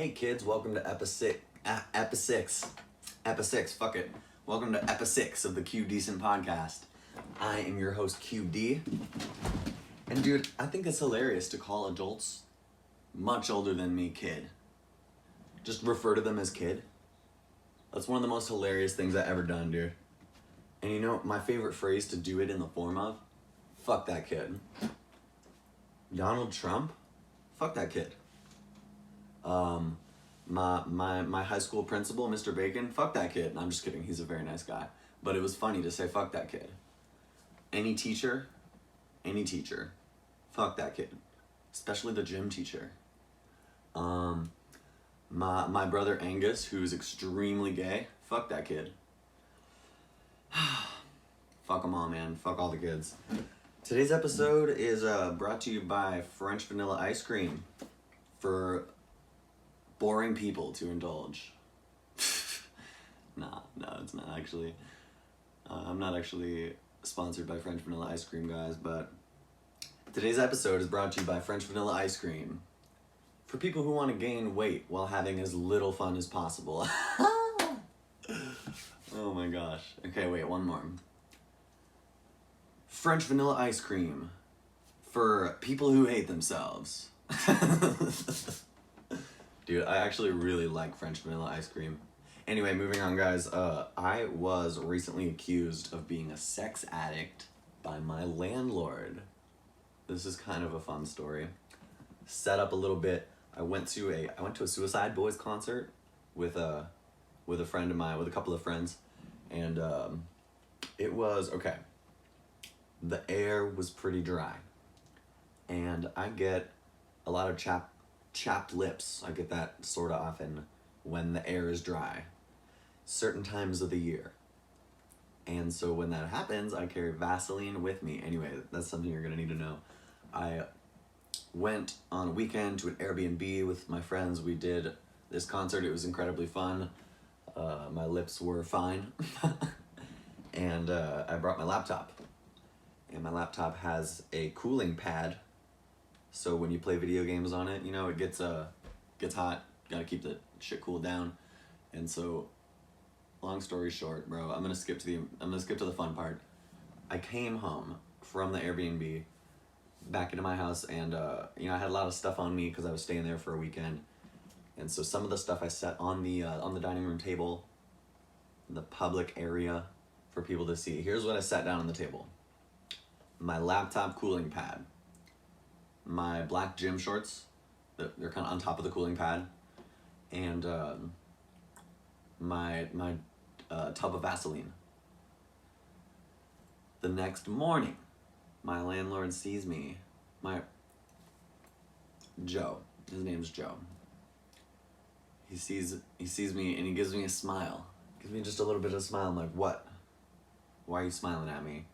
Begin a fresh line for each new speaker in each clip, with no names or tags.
Hey kids, welcome to Episix, fuck it. Welcome to Episix of the QDecent podcast. I am your host QD. And dude, I think it's hilarious to call adults much older than me kid. Just refer to them as kid. That's one of the most hilarious things I've ever done, dude. And you know, my favorite phrase to do it in the form of? Fuck that kid. Donald Trump? Fuck that kid. My high school principal, Mr. Bacon, fuck that kid. No, I'm just kidding, he's a very nice guy. But it was funny to say fuck that kid. Any teacher, fuck that kid. Especially the gym teacher. My brother Angus, who's extremely gay, fuck that kid. Fuck them all, man. Fuck all the kids. Today's episode is brought to you by French vanilla ice cream for boring people to indulge. No, it's not actually. I'm not actually sponsored by French vanilla ice cream, guys, but today's episode is brought to you by French vanilla ice cream for people who want to gain weight while having as little fun as possible. Oh my gosh. Okay, wait, one more. French vanilla ice cream for people who hate themselves. Dude, I actually really like French vanilla ice cream. Anyway, moving on, guys. I was recently accused of being a sex addict by my landlord. This is kind of a fun story. Set up a little bit. I went to a Suicide Boys concert with a friend of mine, with a couple of friends, and it was okay. The air was pretty dry, and I get a lot of chapped lips. I get that sort of often when the air is dry, certain times of the year. And so when that happens, I carry Vaseline with me. Anyway, that's something you're gonna need to know. I went on a weekend to an Airbnb with my friends. We did this concert. It was incredibly fun. My lips were fine. And I brought my laptop. And my laptop has a cooling pad. So when you play video games on it, you know, it gets hot. Gotta keep the shit cooled down. And so, long story short, bro, I'm gonna skip to the fun part. I came home from the Airbnb back into my house, and you know, I had a lot of stuff on me because I was staying there for a weekend. And so some of the stuff I set on the dining room table, the public area for people to see. Here's what I set down on the table. My laptop cooling pad. My black gym shorts, they're kind of on top of the cooling pad, and my tub of Vaseline. The next morning, my landlord sees me, Joe, his name's Joe. He sees me and he gives me a smile, gives me just a little bit of a smile. I'm like, what? Why are you smiling at me?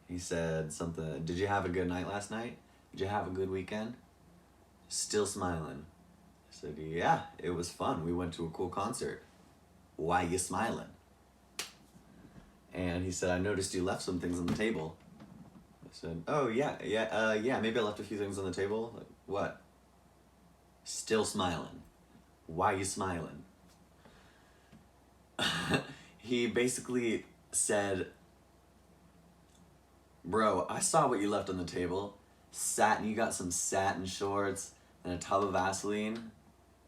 He said something, did you have a good night last night? Did you have a good weekend? Still smiling. I said, yeah, it was fun. We went to a cool concert. Why you smiling? And he said, I noticed you left some things on the table. I said, oh, yeah, maybe I left a few things on the table. Like, what? Still smiling. Why you smiling? He basically said, bro, I saw what you left on the table. You got some satin shorts and a tub of Vaseline.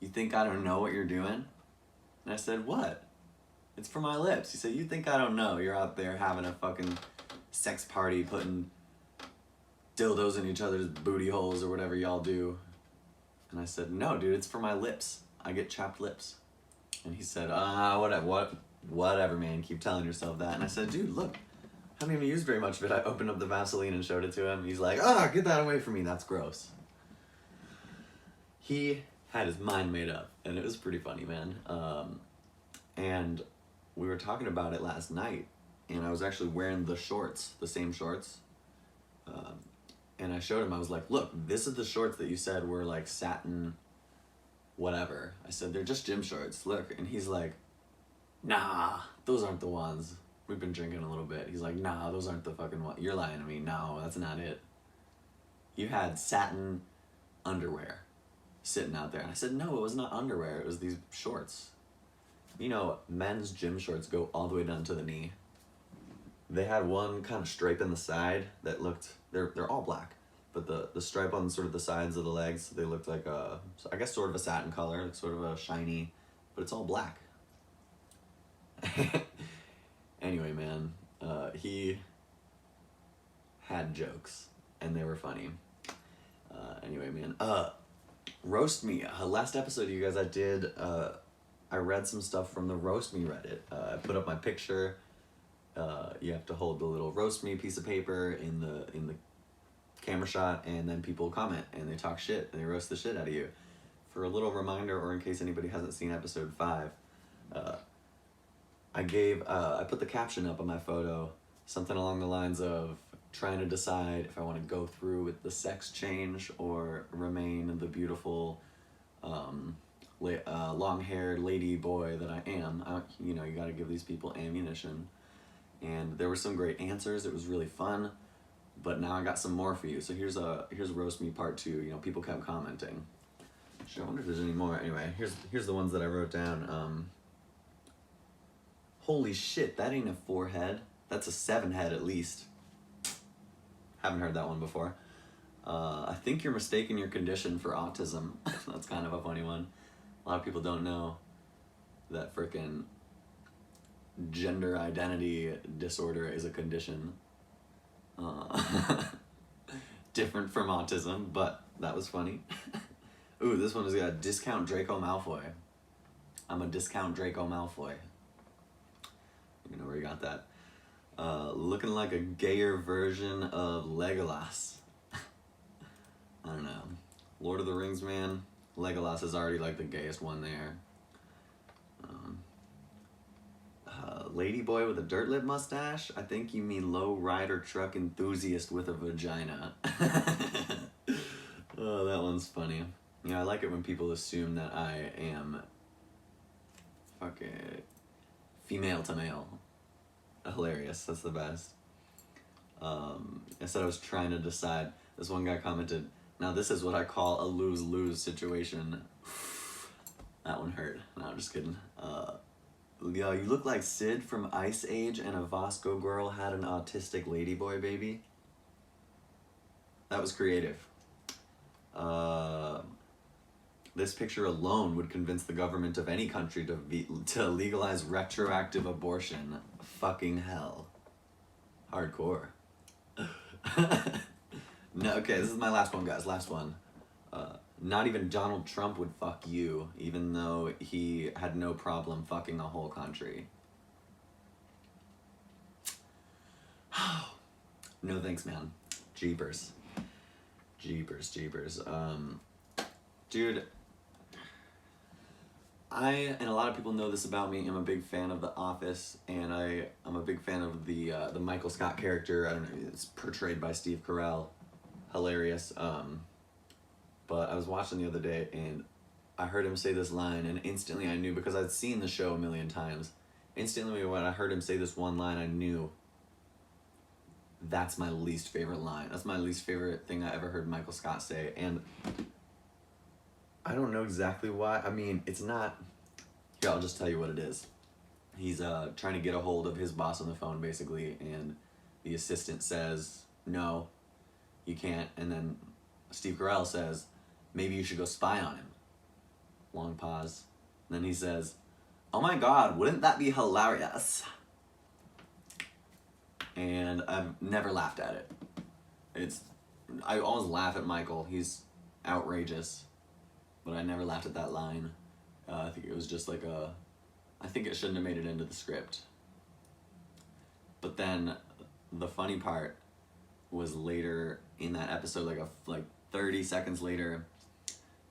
You think I don't know what you're doing? And I said, what? It's for my lips. He said, you think I don't know? You're out there having a fucking sex party, putting dildos in each other's booty holes or whatever y'all do. And I said, no, dude, it's for my lips. I get chapped lips. And he said, whatever, man. Keep telling yourself that. And I said, dude, look. I haven't even used very much of it. I opened up the Vaseline and showed it to him. He's like, get that away from me. That's gross. He had his mind made up, and it was pretty funny, man. And we were talking about it last night, and I was actually wearing the same shorts. And I showed him, I was like, look, this is the shorts that you said were like satin whatever. I said, they're just gym shorts. Look. And he's like, nah, those aren't the ones. We've been drinking a little bit. He's like, nah, those aren't the fucking ones. You're lying to me. No, that's not it. You had satin underwear. sitting out there. And I said, no, it was not underwear. It was these shorts. You know, men's gym shorts go all the way down to the knee. They had one kind of stripe in the side that looked, they're all black, but the stripe on sort of the sides of the legs, they looked like I guess sort of a satin color, like sort of a shiny, but it's all black. Anyway, man, he had jokes, and they were funny. Anyway, man, Roast Me. Last episode, you guys, I read some stuff from the Roast Me Reddit. I put up my picture. You have to hold the little Roast Me piece of paper in the camera shot, and then people comment, and they talk shit, and they roast the shit out of you. For a little reminder, or in case anybody hasn't seen episode 5, I put the caption up on my photo, something along the lines of trying to decide if I want to go through with the sex change or remain the beautiful, long-haired lady boy that I am. You gotta give these people ammunition. And there were some great answers. It was really fun. But now I got some more for you. So here's Roast Me Part 2. People kept commenting. I wonder if there's any more. Anyway, here's the ones that I wrote down. Holy shit, that ain't a 4-head. That's a 7-head at least. Haven't heard that one before. I think you're mistaking your condition for autism. That's kind of a funny one. A lot of people don't know that frickin' gender identity disorder is a condition. Different from autism, but that was funny. Ooh, this one has got a discount Draco Malfoy. I'm a discount Draco Malfoy. You know where you got that. Looking like a gayer version of Legolas. I don't know. Lord of the Rings, man. Legolas is already like the gayest one there. Ladyboy with a dirt lip mustache? I think you mean low rider truck enthusiast with a vagina. Oh, that one's funny. I like it when people assume that I am female to male. Hilarious. That's the best. I said I was trying to decide. This one guy commented, now this is what I call a lose-lose situation. That one hurt. No, I'm just kidding. Yo, you look like Sid from Ice Age and a Vasco girl had an autistic ladyboy baby. That was creative. This picture alone would convince the government of any country to legalize retroactive abortion. Fucking hell. Hardcore. No, okay, this is my last one, guys. Last one. Not even Donald Trump would fuck you, even though he had no problem fucking a whole country. No thanks, man. Jeepers. Jeepers. Dude, I, and a lot of people know this about me, I'm a big fan of The Office, and I'm a big fan of the Michael Scott character. I don't know, it's portrayed by Steve Carell. Hilarious. But I was watching the other day, and I heard him say this line, and instantly I knew, because I'd seen the show a million times, instantly when I heard him say this one line, I knew that's my least favorite line. That's my least favorite thing I ever heard Michael Scott say, and I don't know exactly why. I mean, it's not... Here, I'll just tell you what it is. He's trying to get a hold of his boss on the phone, basically, and the assistant says, no, you can't, and then Steve Carell says, maybe you should go spy on him. Long pause. And then he says, oh my god, wouldn't that be hilarious? And I've never laughed at it. I always laugh at Michael. He's outrageous. But I never laughed at that line. I think it was just like I think it shouldn't have made it into the script. But then the funny part was later in that episode, like 30 seconds later,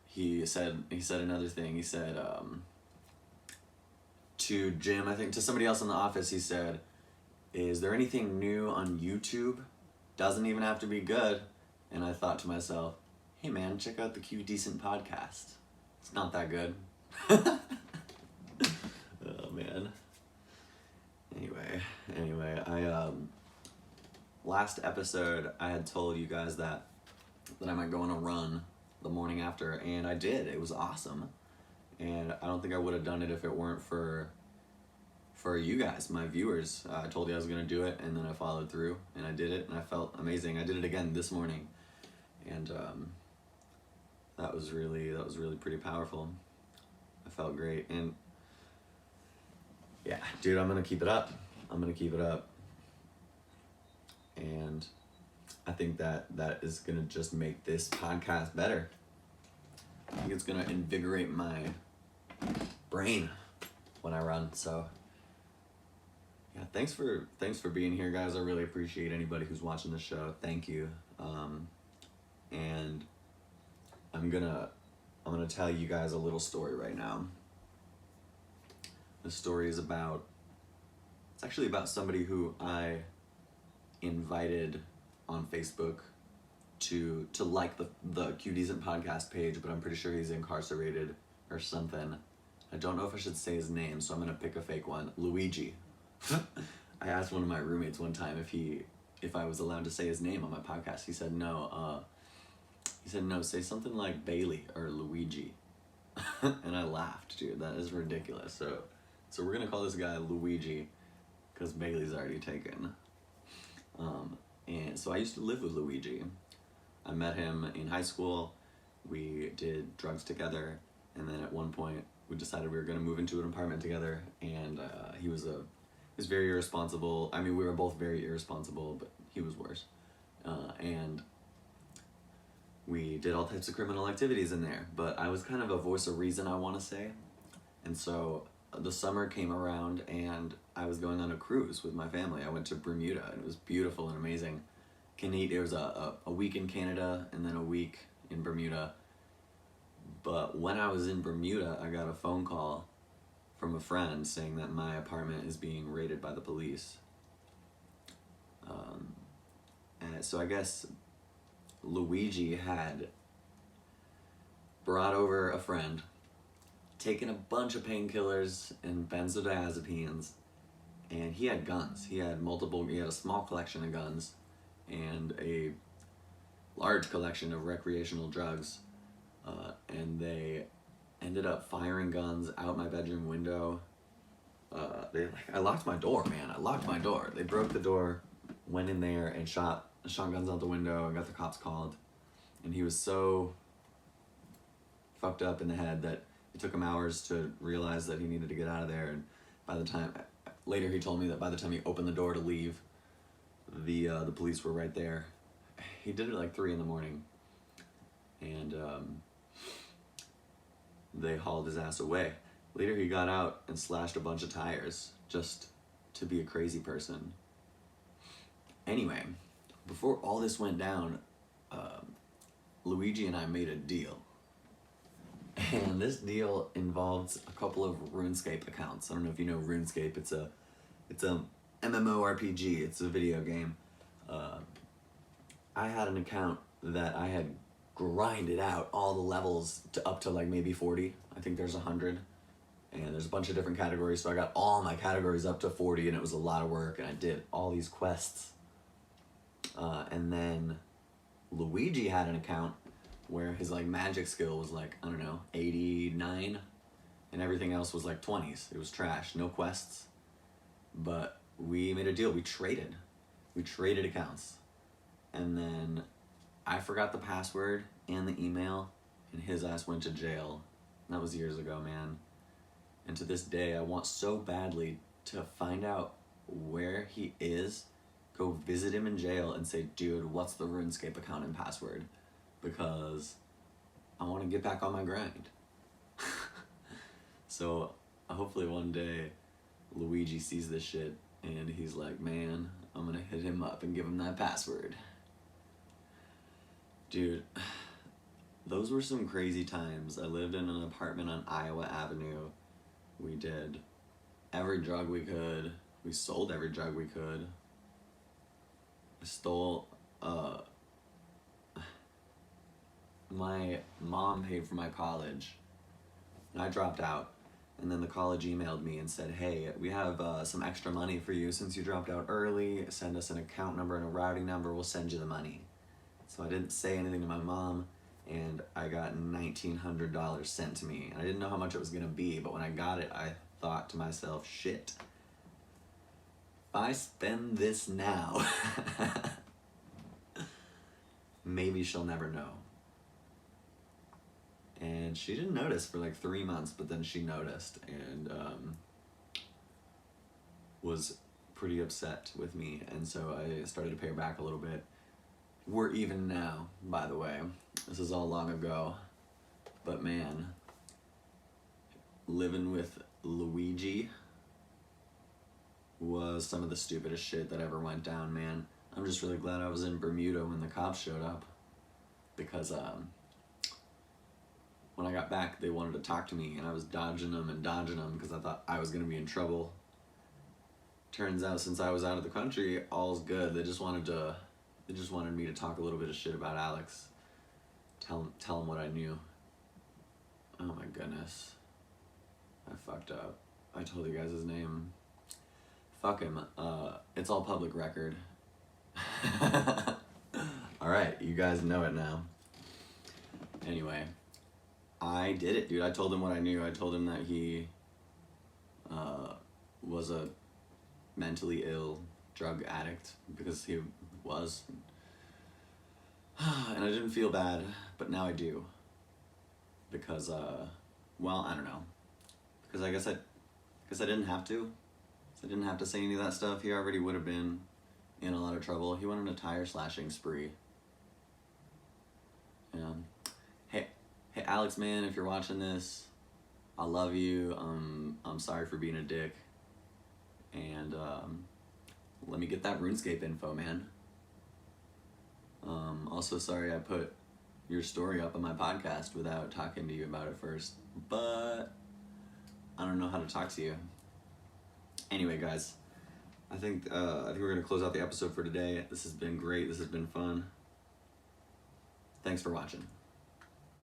he said another thing. He said to Jim, I think to somebody else in the office, he said, is there anything new on YouTube? Doesn't even have to be good. And I thought to myself, hey man, check out the QDecent podcast. It's not that good. Oh man. Anyway, I last episode I had told you guys that I might go on a run the morning after, and I did. It was awesome. And I don't think I would have done it if it weren't for you guys, my viewers. I told you I was going to do it, and then I followed through, and I did it, and I felt amazing. I did it again this morning, and that was really pretty powerful. I felt great, and yeah, dude, I'm going to keep it up. And I think that is going to just make this podcast better. I think it's going to invigorate my brain when I run. So yeah, thanks for being here, guys. I really appreciate anybody who's watching the show. Thank you. And I'm gonna tell you guys a little story right now. The story is it's actually about somebody who I invited on Facebook to like the QDecent podcast page, but I'm pretty sure he's incarcerated or something. I don't know if I should say his name, so I'm gonna pick a fake one. Luigi. I asked one of my roommates one time if I was allowed to say his name on my podcast. He said no. Say something like Bailey or Luigi. And I laughed, dude. That is ridiculous. So we're gonna call this guy Luigi because Bailey's already taken. And so I used to live with Luigi. I met him in high school. We did drugs together, and then at one point we decided we were going to move into an apartment together. And he was very irresponsible. I mean, we were both very irresponsible, but he was worse. And we did all types of criminal activities in there. But I was kind of a voice of reason, I want to say. And so the summer came around, and I was going on a cruise with my family. I went to Bermuda, and it was beautiful and amazing. It was a week in Canada and then a week in Bermuda. But when I was in Bermuda, I got a phone call from a friend saying that my apartment is being raided by the police. And so I guess Luigi had brought over a friend, taken a bunch of painkillers and benzodiazepines, and he had guns. He had a small collection of guns and a large collection of recreational drugs, and they ended up firing guns out my bedroom window. I locked my door, man. They broke the door, went in there, and shot guns out the window, and got the cops called. And he was so fucked up in the head that it took him hours to realize that he needed to get out of there. And later he told me that by the time he opened the door to leave, the police were right there. He did it at like 3 a.m, and they hauled his ass away. Later he got out and slashed a bunch of tires just to be a crazy person. Anyway, before all this went down, Luigi and I made a deal. And this deal involves a couple of RuneScape accounts. I don't know if you know RuneScape. It's a MMORPG. It's a video game. I had an account that I had grinded out all the levels up to like maybe 40. I think there's 100. And there's a bunch of different categories. So I got all my categories up to 40, and it was a lot of work. And I did all these quests. And then Luigi had an account where his like magic skill was like, I don't know, 89, and everything else was like 20s. It was trash, no quests. But we made a deal. We traded accounts, and then I forgot the password and the email, and his ass went to jail. That was years ago, man. And to this day, I want so badly to find out where he is, go visit him in jail, and say, dude, what's the RuneScape account and password? Because I want to get back on my grind. So hopefully one day Luigi sees this shit and he's like, man, I'm gonna hit him up and give him that password. Dude, those were some crazy times. I lived in an apartment on Iowa Avenue. We did every drug we could. We sold every drug we could. I stole, my mom paid for my college, and I dropped out. And then the college emailed me and said, hey, we have some extra money for you since you dropped out early. Send us an account number and a routing number. We'll send you the money. So I didn't say anything to my mom, and I got $1,900 sent to me. And I didn't know how much it was gonna be, but when I got it, I thought to myself, shit, if I spend this now, maybe she'll never know. And she didn't notice for like 3 months, but then she noticed and was pretty upset with me, and so I started to pay her back a little bit. We're even now, by the way. This is all long ago, but man, living with Luigi was some of the stupidest shit that ever went down, man. I'm just really glad I was in Bermuda when the cops showed up, because when I got back, they wanted to talk to me, and I was dodging them because I thought I was gonna be in trouble. Turns out, since I was out of the country, all's good. They just wanted me to talk a little bit of shit about Alex. Tell him what I knew. Oh my goodness. I fucked up. I told you guys his name. Fuck him. It's all public record. Alright, you guys know it now. Anyway, I did it, dude. I told him what I knew. I told him that he was a mentally ill drug addict, because he was. And I didn't feel bad, but now I do. Because, well, I don't know. Because I guess I didn't have to. I didn't have to say any of that stuff. He already would have been in a lot of trouble. He went on a tire slashing spree. Hey, Alex, man, if you're watching this, I love you. I'm sorry for being a dick. And let me get that RuneScape info, man. Also, sorry I put your story up on my podcast without talking to you about it first, but I don't know how to talk to you. Anyway, guys, I think we're gonna close out the episode for today. This has been great. This has been fun. Thanks for watching.